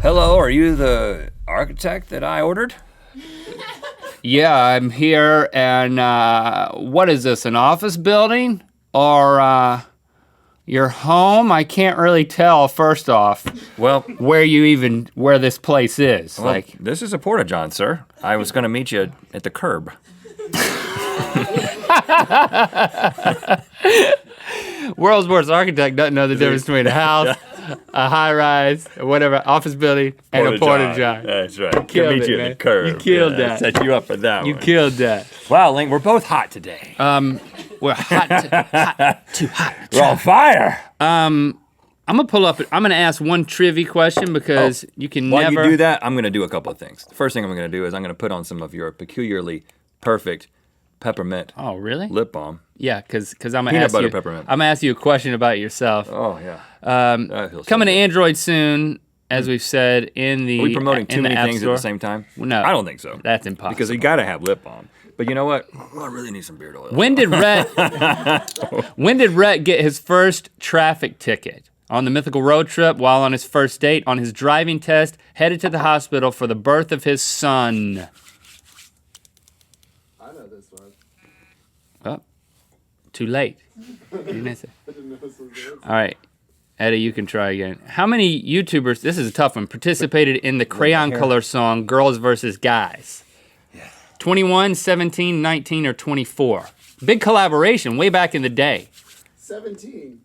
Hello, are you the architect that I ordered? Yeah, I'm here, and what is this, an office building? Or your home? I can't really tell, first off, Well, where this place is. well, this is a porta-john, sir. I was gonna meet you at the curb. World's worst architect doesn't know the difference between a house, a high-rise, whatever, office building, and a porta-john. That's right. Killed meet it, you man. at the curb. You killed that. Set you up for that You one. killed that. Wow, Link, we're both hot today. We're too hot. We're on fire. I'm gonna ask one trivia question because you can While never. you do that, I'm gonna do a couple of things. The first thing I'm gonna do is I'm gonna put on some of your peculiarly perfect peppermint Oh, really? lip balm. Yeah, because I'm gonna Peanut ask butter you. peppermint. I'm gonna ask you a question about yourself. Oh yeah. That feels so Coming to good. Android soon, as we've said in the. Are we promoting too in the many App things Store. at the same time? No. I don't think so. That's impossible. Because you gotta have lip balm. But you know what? I really need some beard oil. When did Rhett get his first traffic ticket? On the mythical road trip, while on his first date, on his driving test, headed to the hospital for the birth of his son. I know this one. Oh, too late. You didn't answer. I didn't know this was the answer. All right, Eddie, you can try again. How many YouTubers, this is a tough one, participated in the Crayon Color song Girls vs. Guys? 21, 17, 19, or 24? Big collaboration way back in the day. 17.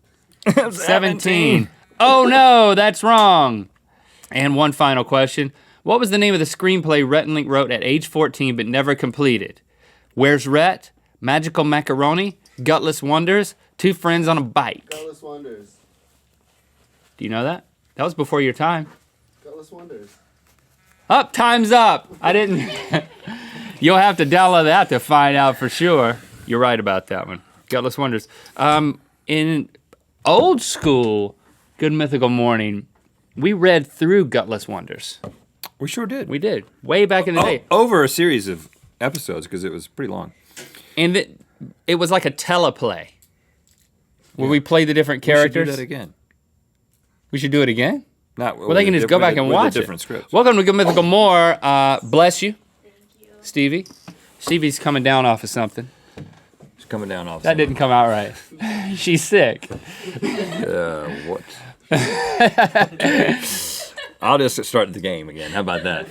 17. Oh no, that's wrong. And one final question. What was the name of the screenplay Rhett and Link wrote at age 14 but never completed? Where's Rhett? Magical Macaroni? Gutless Wonders? Two Friends on a Bike? Gutless Wonders. Do you know that? That was before your time. Gutless Wonders. Up, time's up. I didn't. You'll have to download that to find out for sure. You're right about that one. Gutless Wonders. In old school Good Mythical Morning, we read through Gutless Wonders. We sure did. We did. Way back in the day. Over a series of episodes because it was pretty long. And it was like a teleplay. Where we played the different characters. We should do that again. We should do it again? Not, Well, they can just go back and watch it. different scripts. Welcome to Good Mythical More. Bless you. Stevie. Stevie's coming down off of something. It's coming down off. That didn't come out right. She's sick. What? I'll just start the game again. How about that?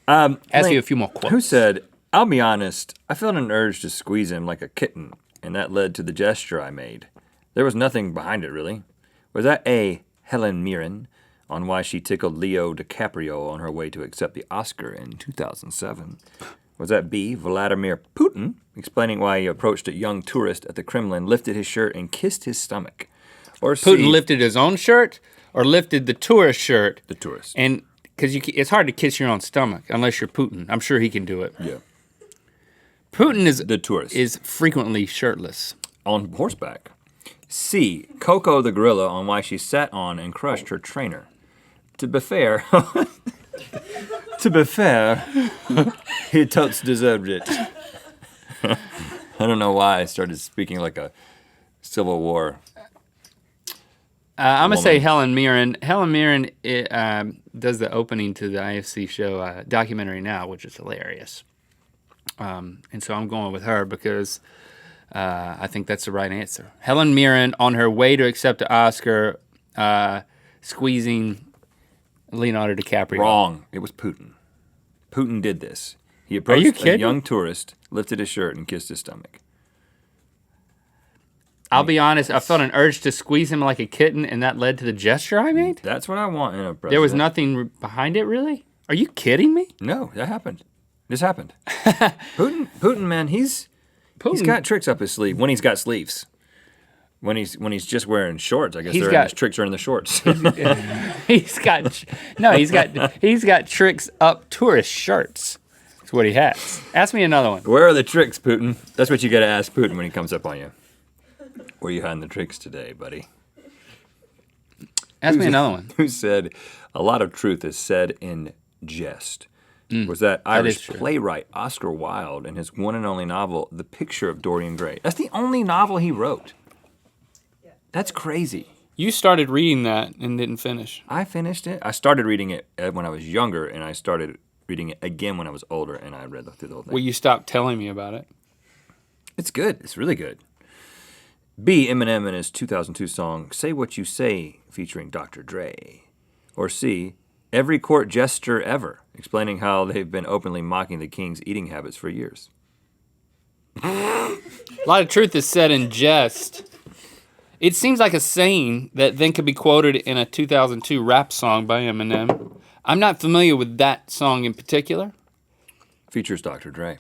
Ask you a few more quotes. Who said, I'll be honest, I felt an urge to squeeze him like a kitten, and that led to the gesture I made. There was nothing behind it, really. Was that A, Helen Mirren, on why she tickled Leo DiCaprio on her way to accept the Oscar in 2007? Was that B, Vladimir Putin, explaining why he approached a young tourist at the Kremlin, lifted his shirt, and kissed his stomach? Or C, Putin lifted his own shirt or lifted the tourist shirt? the tourist. And because it's hard to kiss your own stomach unless you're Putin. I'm sure he can do it. Yeah, Putin the tourist. is frequently shirtless. On horseback. C, Coco the gorilla on why she sat on and crushed her trainer. To be fair, he totes deserved it. I don't know why I started speaking like a Civil War. I'm gonna say Woman. Helen Mirren. Helen Mirren does the opening to the IFC show documentary now, which is hilarious. And so I'm going with her because I think that's the right answer. Helen Mirren on her way to accept the Oscar, squeezing Leonardo DiCaprio. Wrong. It was Putin. Putin did this. He you approached a kidding? young tourist, lifted his shirt, and kissed his stomach. I'll be honest, I felt an urge to squeeze him like a kitten, and that led to the gesture I made? That's what I want in a president. There was nothing behind it, really? Are you kidding me? No, that happened. This happened. Putin, man, he's got tricks up his sleeve when he's got sleeves. When he's just wearing shorts, I guess his tricks are in the shorts. He's got tricks up tourist shirts. That's what he has. Ask me another one. Where are the tricks, Putin? That's what you got to ask Putin when he comes up on you. Where are you hiding the tricks today, buddy? Ask me another one. Who said a lot of truth is said in jest? Was that Irish true. playwright Oscar Wilde in his one and only novel, The Picture of Dorian Gray? That's the only novel he wrote. That's crazy. You started reading that and didn't finish. I finished it. I started reading it when I was younger, and I started reading it again when I was older, and I read through the whole thing. Well, you stopped telling me about it. It's good. It's really good. B, Eminem in his 2002 song "Say What You Say" featuring Dr. Dre. Or C, every court jester ever, explaining how they've been openly mocking the king's eating habits for years. A lot of truth is said in jest. It seems like a saying that then could be quoted in a 2002 rap song by Eminem. I'm not familiar with that song in particular. Features Dr. Dre.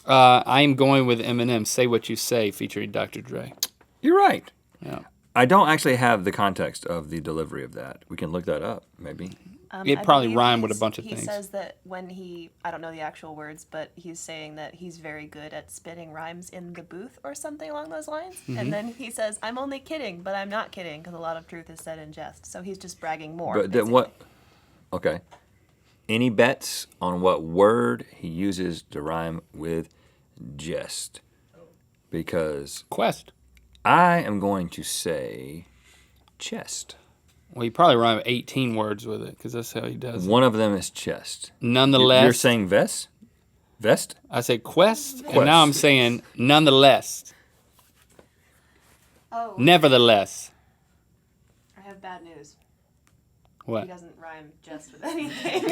I am going with Eminem, Say What You Say, featuring Dr. Dre. You're right. Yeah. I don't actually have the context of the delivery of that. We can look that up, maybe. It I probably believe rhymed with a bunch of he things. He says that when I don't know the actual words, but he's saying that he's very good at spitting rhymes in the booth or something along those lines. Mm-hmm. And then he says, I'm only kidding, but I'm not kidding, because a lot of truth is said in jest. So he's just bragging more. But then what? Okay. Any bets on what word he uses to rhyme with jest? Because Quest. I am going to say chest. Well, he probably rhymed 18 words with it, because that's how he does it. One of them is chest. Nonetheless. You're saying vest? Vest? I said quest, and now I'm saying nonetheless. Oh, Nevertheless. I have bad news. What? He doesn't rhyme just with anything.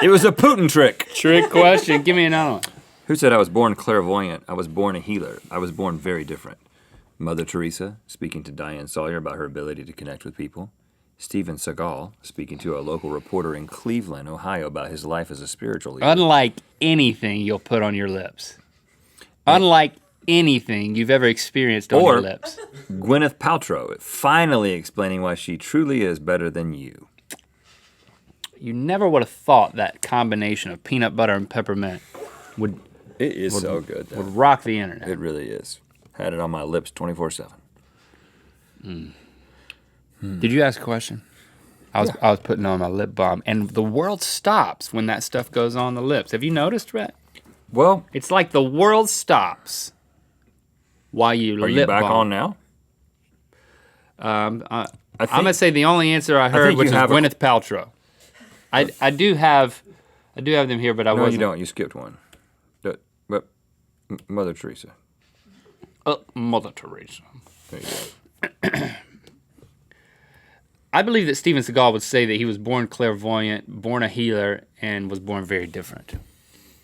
It was a Putin trick. Trick question. Give me another one. Who said I was born clairvoyant? I was born a healer. I was born very different. Mother Teresa, speaking to Diane Sawyer about her ability to connect with people. Steven Seagal, speaking to a local reporter in Cleveland, Ohio, about his life as a spiritual leader. Unlike anything you'll put on your lips. Unlike anything you've ever experienced on your lips. Gwyneth Paltrow, finally explaining why she truly is better than you. You never would have thought that combination of peanut butter and peppermint would It is so good, though. would rock the internet. It really is. Had it on my lips 24/7. Did you ask a question? I was putting on my lip balm, and the world stops when that stuff goes on the lips. Have you noticed, Rhett? Well, It's like the world stops while you are lip you back balm. on now? I'm think- gonna say the only answer I heard think was you have Gwyneth Paltrow. I do have them here, but I No, wasn't. you don't. You skipped one. But Mother Teresa. Mother Teresa. There you go. I believe that Steven Seagal would say that he was born clairvoyant, born a healer, and was born very different.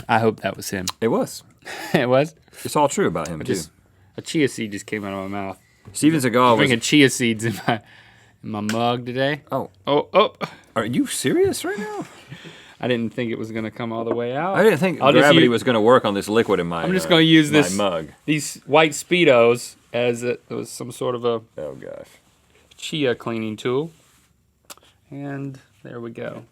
I hope that was him. It was. It was? It's all true about him, too. A chia seed just came out of my mouth. Steven Seagal was... Drinking chia seeds in my mug today. Oh. Oh. Are you serious right now? I didn't think it was going to come all the way out. I didn't think gravity was going to work on this liquid in my I'm just going to use my this mug. these white Speedos as it was some sort of a Oh, gosh. chia cleaning tool. And there we go.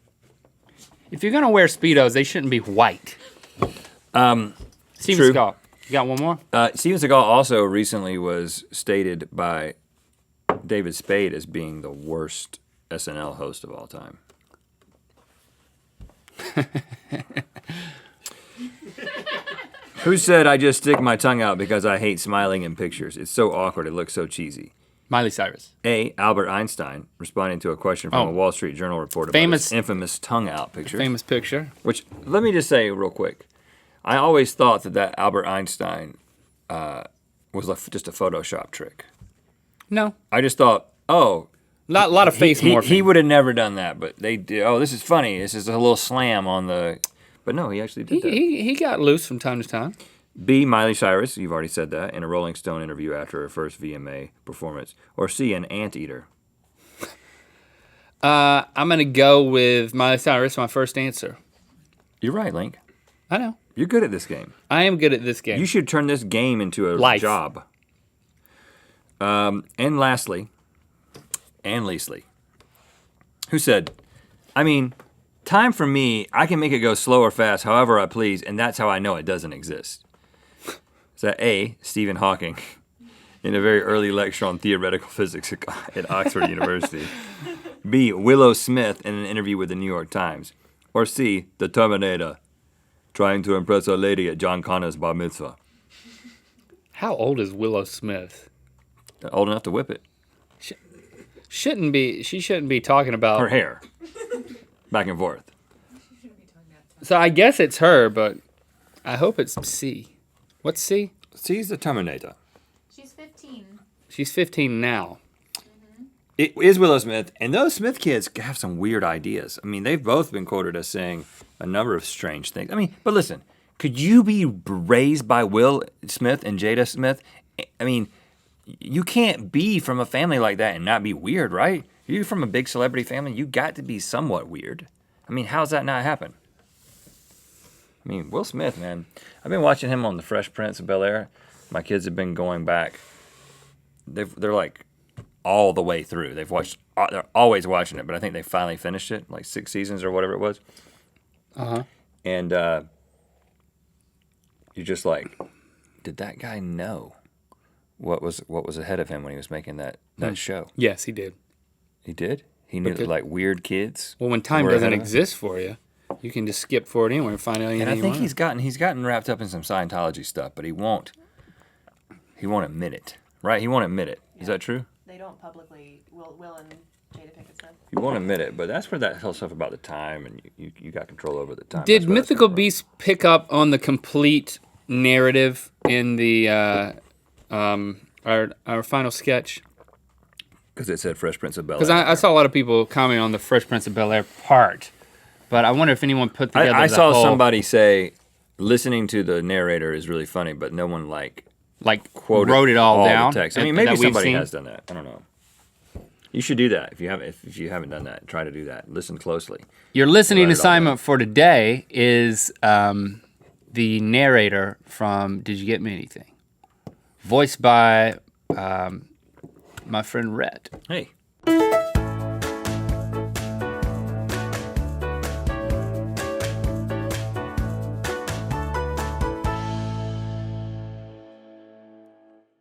If you're going to wear Speedos, they shouldn't be white. Steven True. Seagal. You got one more? Steven Seagal also recently was stated by David Spade as being the worst SNL host of all time. Who said I just stick my tongue out because I hate smiling in pictures? It's so awkward. It looks so cheesy. Miley Cyrus. A. Albert Einstein, responding to a question from Oh. a Wall Street Journal report about Famous- his infamous tongue out picture. Famous picture. Which, let me just say real quick, I always thought that Albert Einstein was just a Photoshop trick. No. I just thought, oh, A lot of face morphing. he would have never done that, but they did. Oh, this is funny. This is a little slam on the... But no, he actually did that. He got loose from time to time. B, Miley Cyrus, you've already said that, in a Rolling Stone interview after her first VMA performance. Or C, an anteater. I'm going to go with Miley Cyrus, my first answer. You're right, Link. I know. You're good at this game. I am good at this game. You should turn this game into a Life. job. And lastly, Ann Leasley, who said, I mean, time for me, I can make it go slow or fast however I please, and that's how I know it doesn't exist. Is that A, Stephen Hawking, in a very early lecture on theoretical physics at Oxford University. B, Willow Smith in an interview with the New York Times. Or C, the Terminator, trying to impress a lady at John Connor's bar mitzvah. How old is Willow Smith? old enough to whip it. She shouldn't be talking about Her hair. Back and forth. So I guess it's her, but I hope it's C. What's C? C's the Terminator. She's 15. She's 15 now. It is Willow Smith, and those Smith kids have some weird ideas. I mean, they've both been quoted as saying a number of strange things. I mean, but listen, could you be raised by Will Smith and Jada Smith? I mean, you can't be from a family like that and not be weird, right? You're from a big celebrity family, you got to be somewhat weird. I mean, how's that not happen? I mean, Will Smith, man. I've been watching him on The Fresh Prince of Bel-Air. My kids have been going back. They're like all the way through. They're always watching it, but I think they finally finished it, like 6 seasons or whatever it was. Uh-huh. And you're just like, did that guy know what was ahead of him when he was making that show? Yes, he did. He did? He knew that, like, weird kids. Well, when time were doesn't ahead of him? exist for you, you can just skip forward anywhere and find out anything And I you think want. he's gotten wrapped up in some Scientology stuff, but he won't admit it, right? He won't admit it. Is that true? They don't publicly. Will and Jada Pinkett Smith. He won't admit it, but that's where that whole stuff about the time and you got control over the time. Did That's where that's Mythical coming from. Beasts pick up on the complete narrative in the our final sketch? Because it said Fresh Prince of Bel-Air. Because I saw a lot of people comment on the Fresh Prince of Bel-Air part, but I wonder if anyone put together I the saw whole, somebody say listening to the narrator is really funny, but no one like quoted wrote it all the down. text. I that- mean, maybe that we've somebody seen. has done that. I don't know. You should do that if you haven't done that. Try to do that. Listen closely. Your listening Write it all assignment for today is the narrator from Did You Get Me Anything? Voiced by my friend Rhett. Hey,